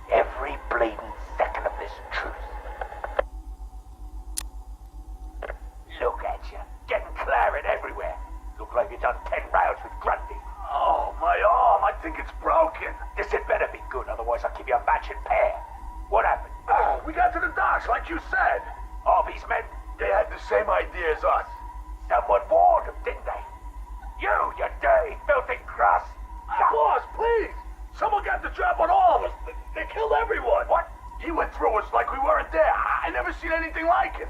Speaker 14: Every bleeding second of this truce. Look at you, getting claret everywhere. Look like you've done 10 rounds with Grundy.
Speaker 8: Oh, my arm, I think it's broken.
Speaker 14: This had better be good, otherwise I'll give you a matching pair. What happened?
Speaker 8: We got to the docks, like you said.
Speaker 14: Harvey's men?
Speaker 8: They had the same idea as us.
Speaker 14: Someone warned them, didn't they? You dirty, filthy grass.
Speaker 8: Boss, please. Someone got the drop on all of us. They killed everyone.
Speaker 14: What?
Speaker 8: He went through us like we weren't there. I never seen anything like it.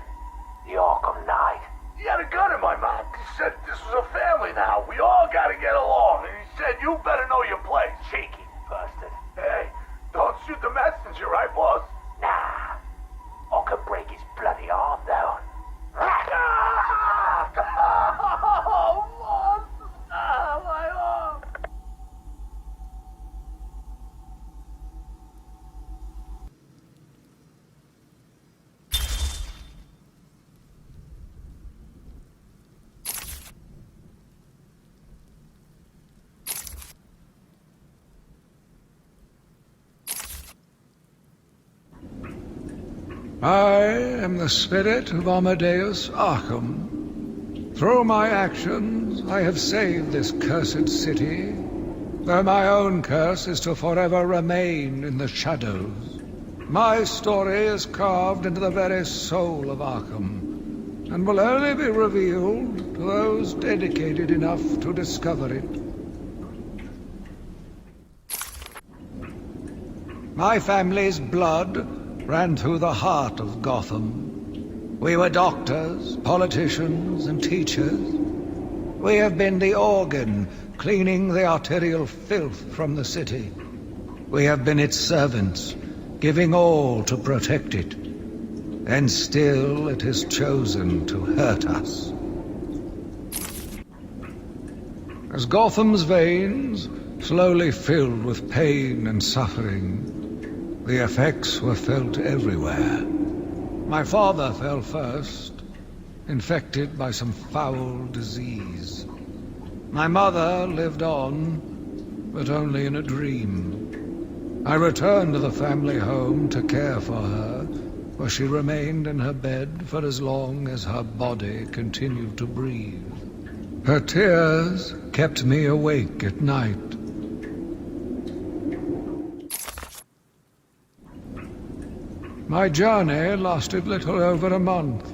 Speaker 14: The Arkham Knight.
Speaker 8: He had a gun in my mouth. He said this was a family now. We all gotta get along. And he said you better know your place.
Speaker 14: Cheeky bastard.
Speaker 8: Hey, don't shoot the messenger, right, boss?
Speaker 14: Nah. I could break his bloody arm, though.
Speaker 8: Oh, boss. My arm.
Speaker 16: I am the spirit of Amadeus Arkham. Through my actions, I have saved this cursed city, though my own curse is to forever remain in the shadows. My story is carved into the very soul of Arkham, and will only be revealed to those dedicated enough to discover it. My family's blood ran through the heart of Gotham. We were doctors, politicians, and teachers. We have been the organ cleaning the arterial filth from the city. We have been its servants, giving all to protect it. And still it has chosen to hurt us. As Gotham's veins slowly filled with pain and suffering, the effects were felt everywhere. My father fell first, infected by some foul disease. My mother lived on, but only in a dream. I returned to the family home to care for her, where she remained in her bed for as long as her body continued to breathe. Her tears kept me awake at night. My journey lasted little over a month.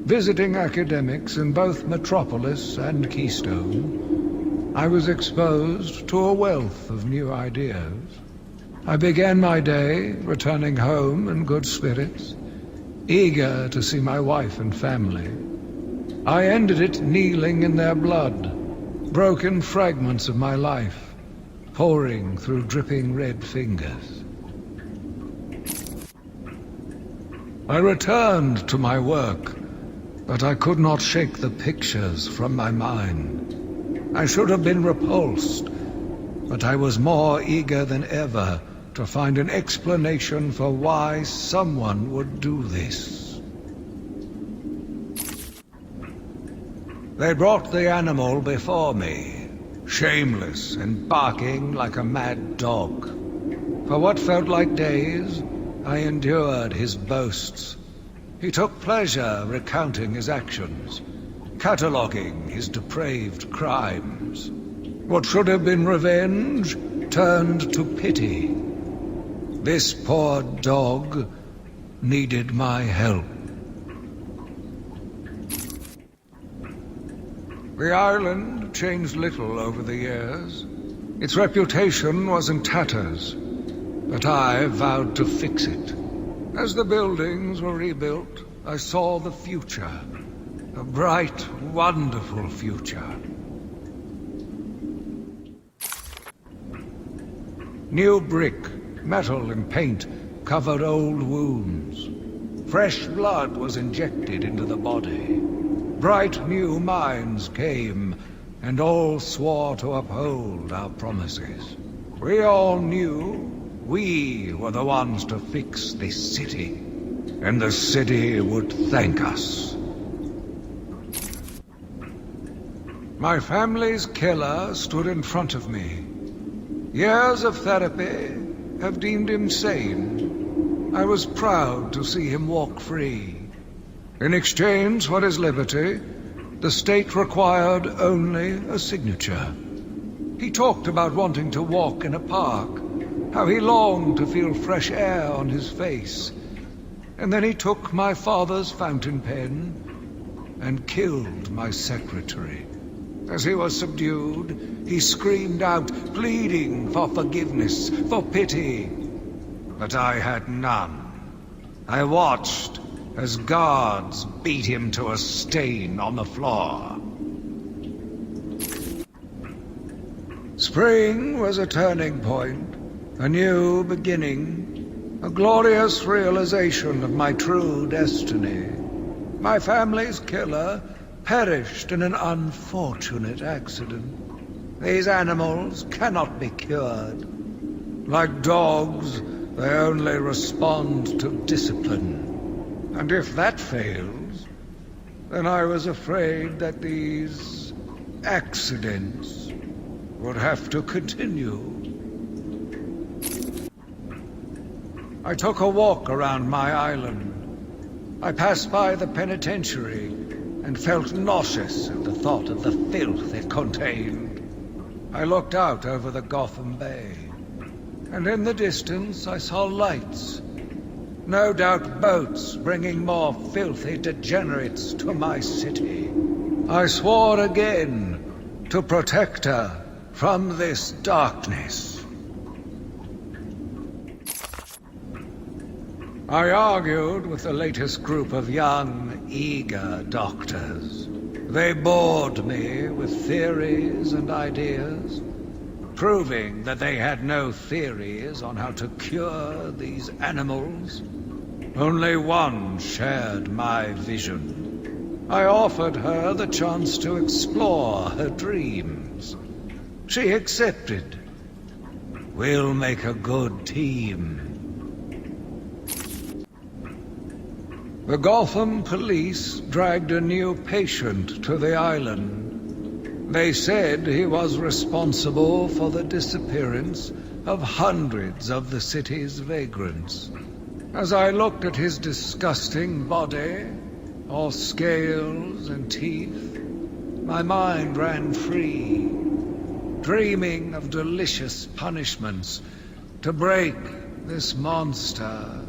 Speaker 16: Visiting academics in both Metropolis and Keystone, I was exposed to a wealth of new ideas. I began my day returning home in good spirits, eager to see my wife and family. I ended it kneeling in their blood, broken fragments of my life, pouring through dripping red fingers. I returned to my work, but I could not shake the pictures from my mind. I should have been repulsed, but I was more eager than ever to find an explanation for why someone would do this. They brought the animal before me, shameless and barking like a mad dog. For what felt like days, I endured his boasts. He took pleasure recounting his actions, cataloguing his depraved crimes. What should have been revenge turned to pity. This poor dog needed my help. The island changed little over the years. Its reputation was in tatters, but I vowed to fix it. As the buildings were rebuilt, I saw the future. A bright, wonderful future. New brick, metal and paint covered old wounds. Fresh blood was injected into the body. Bright new minds came, and all swore to uphold our promises. We all knew we were the ones to fix this city, and the city would thank us. My family's killer stood in front of me. Years of therapy have deemed him sane. I was proud to see him walk free. In exchange for his liberty, the state required only a signature. He talked about wanting to walk in a park, how he longed to feel fresh air on his face. And then he took my father's fountain pen and killed my secretary. As he was subdued, he screamed out, pleading for forgiveness, for pity. But I had none. I watched as guards beat him to a stain on the floor. Spring was a turning point, a new beginning, a glorious realization of my true destiny. My family's killer perished in an unfortunate accident. These animals cannot be cured. Like dogs, they only respond to discipline. And if that fails, then I was afraid that these accidents would have to continue. I took a walk around my island. I passed by the penitentiary and felt nauseous at the thought of the filth it contained. I looked out over the Gotham Bay, and in the distance I saw lights. No doubt boats bringing more filthy degenerates to my city. I swore again to protect her from this darkness. I argued with the latest group of young, eager doctors. They bored me with theories and ideas, proving that they had no theories on how to cure these animals. Only one shared my vision. I offered her the chance to explore her dreams. She accepted. We'll make a good team. The Gotham police dragged a new patient to the island. They said he was responsible for the disappearance of hundreds of the city's vagrants. As I looked at his disgusting body, all scales and teeth, my mind ran free, dreaming of delicious punishments to break this monster.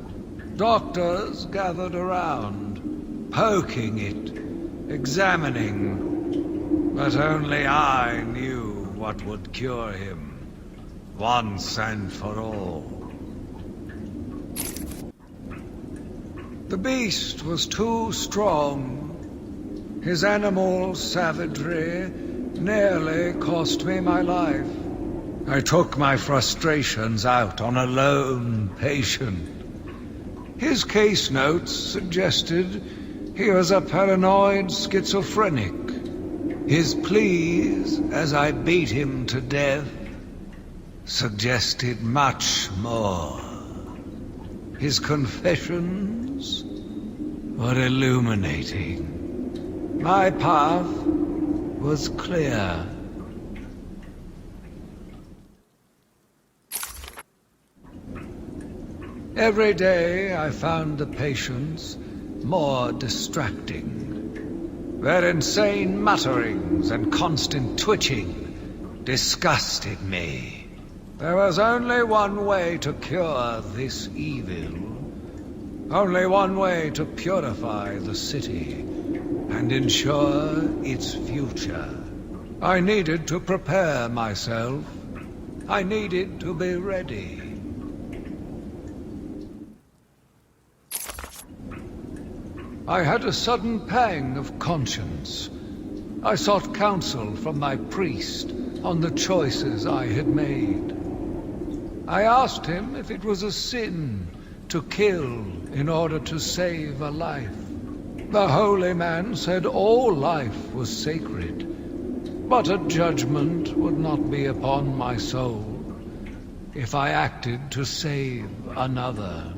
Speaker 16: Doctors gathered around, poking it, examining, but only I knew what would cure him, once and for all. The beast was too strong. His animal savagery nearly cost me my life. I took my frustrations out on a lone patient. His case notes suggested he was a paranoid schizophrenic. His pleas, as I beat him to death, suggested much more. His confessions were illuminating. My path was clear. Every day I found the patients more distracting. Their insane mutterings and constant twitching disgusted me. There was only one way to cure this evil. Only one way to purify the city and ensure its future. I needed to prepare myself. I needed to be ready. I had a sudden pang of conscience. I sought counsel from my priest on the choices I had made. I asked him if it was a sin to kill in order to save a life. The holy man said all life was sacred, but a judgment would not be upon my soul if I acted to save another.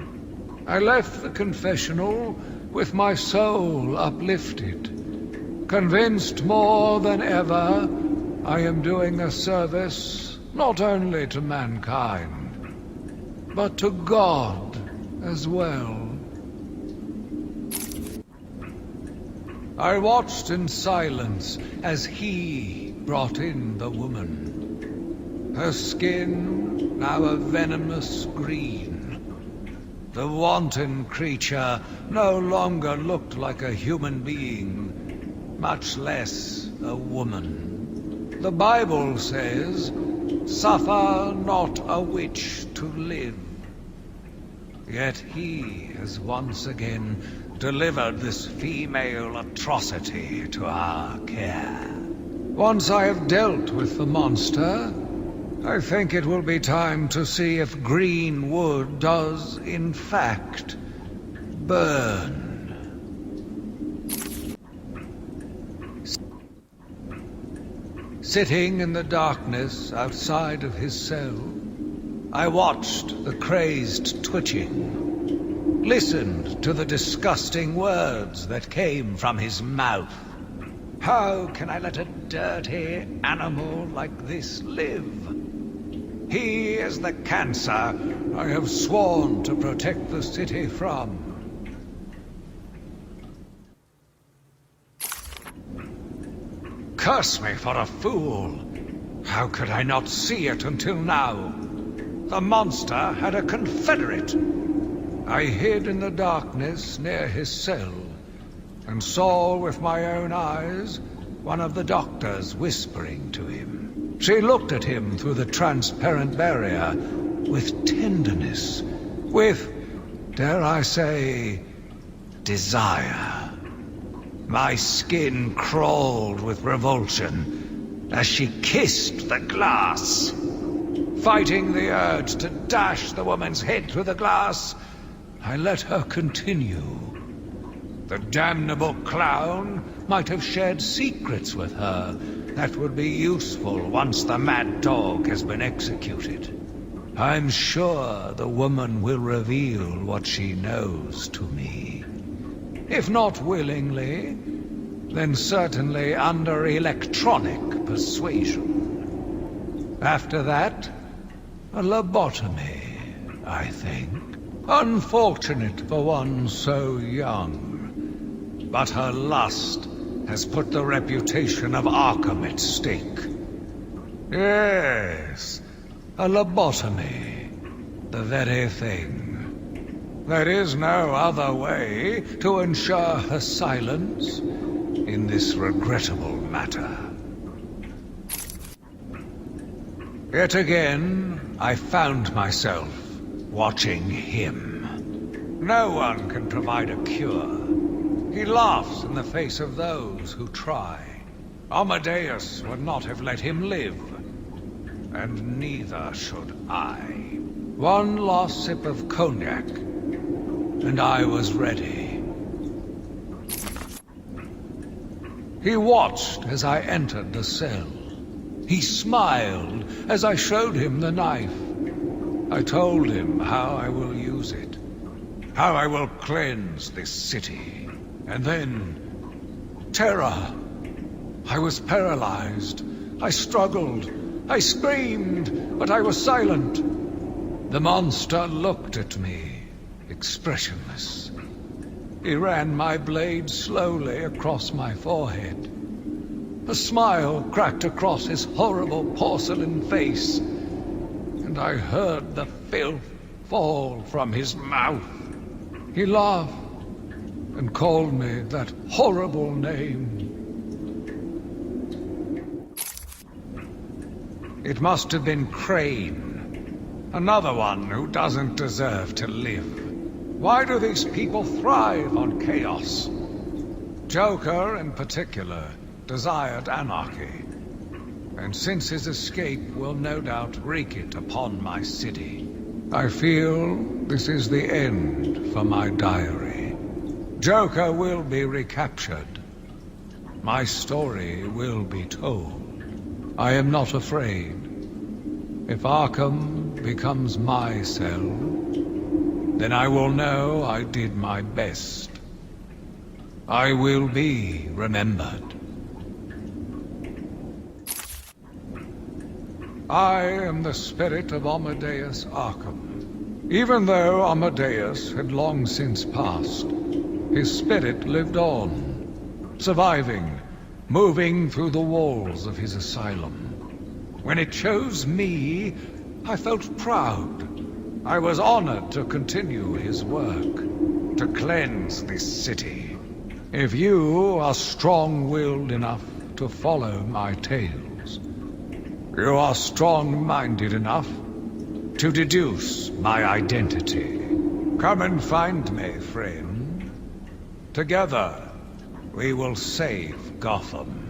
Speaker 16: I left the confessional with my soul uplifted, convinced more than ever I am doing a service not only to mankind, but to God as well. I watched in silence as he brought in the woman. Her skin now a venomous green. The wanton creature no longer looked like a human being, much less a woman. The Bible says, "Suffer not a witch to live." Yet he has once again delivered this female atrocity to our care. Once I have dealt with the monster, I think it will be time to see if green wood does, in fact, burn. Sitting in the darkness outside of his cell, I watched the crazed twitching, listened to the disgusting words that came from his mouth. How can I let a dirty animal like this live? He is the cancer I have sworn to protect the city from. Curse me for a fool! How could I not see it until now? The monster had a confederate. I hid in the darkness near his cell, and saw with my own eyes one of the doctors whispering to him. She looked at him through the transparent barrier with tenderness, with, dare I say, desire. My skin crawled with revulsion as she kissed the glass. Fighting the urge to dash the woman's head through the glass, I let her continue. The damnable clown might have shared secrets with her that would be useful once the mad dog has been executed. I'm sure the woman will reveal what she knows to me. If not willingly, then certainly under electronic persuasion. After that, a lobotomy, I think. Unfortunate for one so young. But her lust has put the reputation of Arkham at stake. Yes, a lobotomy. The very thing. There is no other way to ensure her silence in this regrettable matter. Yet again, I found myself watching him. No one can provide a cure. He laughs in the face of those who try. Amadeus would not have let him live. And neither should I. One last sip of cognac, and I was ready. He watched as I entered the cell. He smiled as I showed him the knife. I told him how I will use it, how I will cleanse this city. And then, terror. I was paralyzed. I struggled. I screamed, but I was silent. The monster looked at me, expressionless. He ran my blade slowly across my forehead. A smile cracked across his horrible porcelain face, and I heard the filth fall from his mouth. He laughed and called me that horrible name. It must have been Crane, another one who doesn't deserve to live. Why do these people thrive on chaos? Joker, in particular, desired anarchy, and since his escape will no doubt wreak it upon my city. I feel this is the end for my diary. Joker will be recaptured. My story will be told. I am not afraid. If Arkham becomes my cell, then I will know I did my best. I will be remembered. I am the spirit of Amadeus Arkham. Even though Amadeus had long since passed, his spirit lived on, surviving, moving through the walls of his asylum. When it chose me, I felt proud. I was honored to continue his work, to cleanse this city. If you are strong-willed enough to follow my tales, you are strong-minded enough to deduce my identity. Come and find me, friend. Together, we will save Gotham.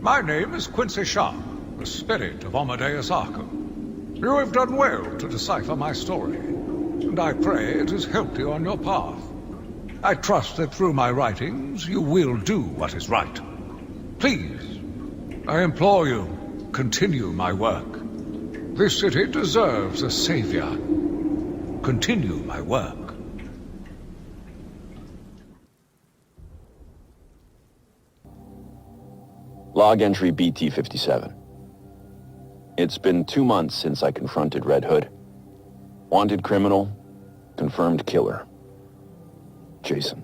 Speaker 16: My name is Quincy Sharp, the spirit of Amadeus Arkham. You have done well to decipher my story, and I pray it has helped you on your path. I trust that through my writings you will do what is right. Please, I implore you, continue my work. This city deserves a savior. Continue my work.
Speaker 3: Log entry BT-57. It's been 2 months since I confronted Red Hood. Wanted criminal, confirmed killer. Jason.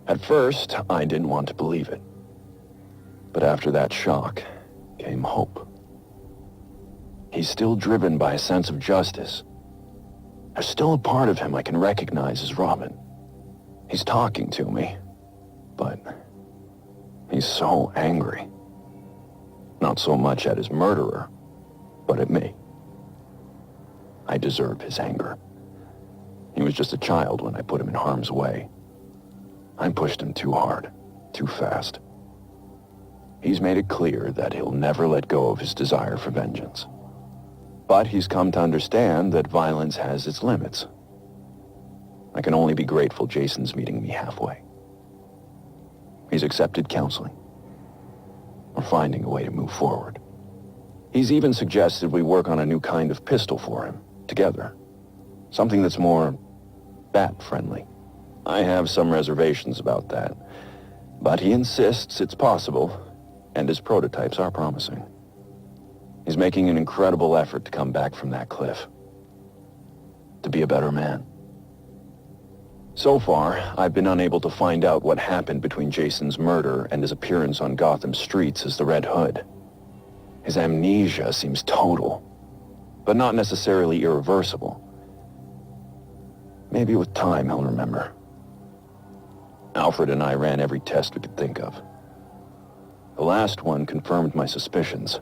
Speaker 3: At first, I didn't want to believe it. But after that shock came hope. He's still driven by a sense of justice. There's still a part of him I can recognize as Robin. He's talking to me, but he's so angry. Not so much at his murderer, but at me. I deserve his anger. He was just a child when I put him in harm's way. I pushed him too hard, too fast. He's made it clear that he'll never let go of his desire for vengeance. But he's come to understand that violence has its limits. I can only be grateful Jason's meeting me halfway. He's accepted counseling. We're finding a way to move forward. He's even suggested we work on a new kind of pistol for him, together. Something that's more bat-friendly. I have some reservations about that, but he insists it's possible, and his prototypes are promising. He's making an incredible effort to come back from that cliff. To be a better man. So far, I've been unable to find out what happened between Jason's murder and his appearance on Gotham streets as the Red Hood. His amnesia seems total, but not necessarily irreversible. Maybe with time he'll remember. Alfred and I ran every test we could think of. The last one confirmed my suspicions.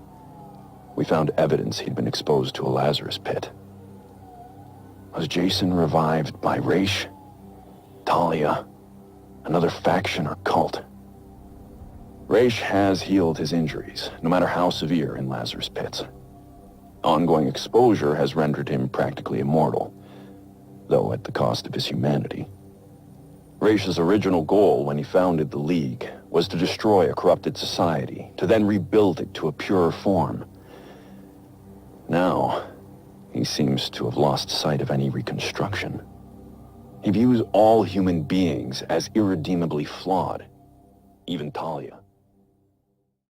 Speaker 3: We found evidence he'd been exposed to a Lazarus pit. Was Jason revived by Raish? Talia? Another faction or cult? Raish has healed his injuries, no matter how severe, in Lazarus pits. Ongoing exposure has rendered him practically immortal, though at the cost of his humanity. Raish's original goal when he founded the League was to destroy a corrupted society, to then rebuild it to a purer form. Now, he seems to have lost sight of any reconstruction. He views all human beings as irredeemably flawed, even Talia.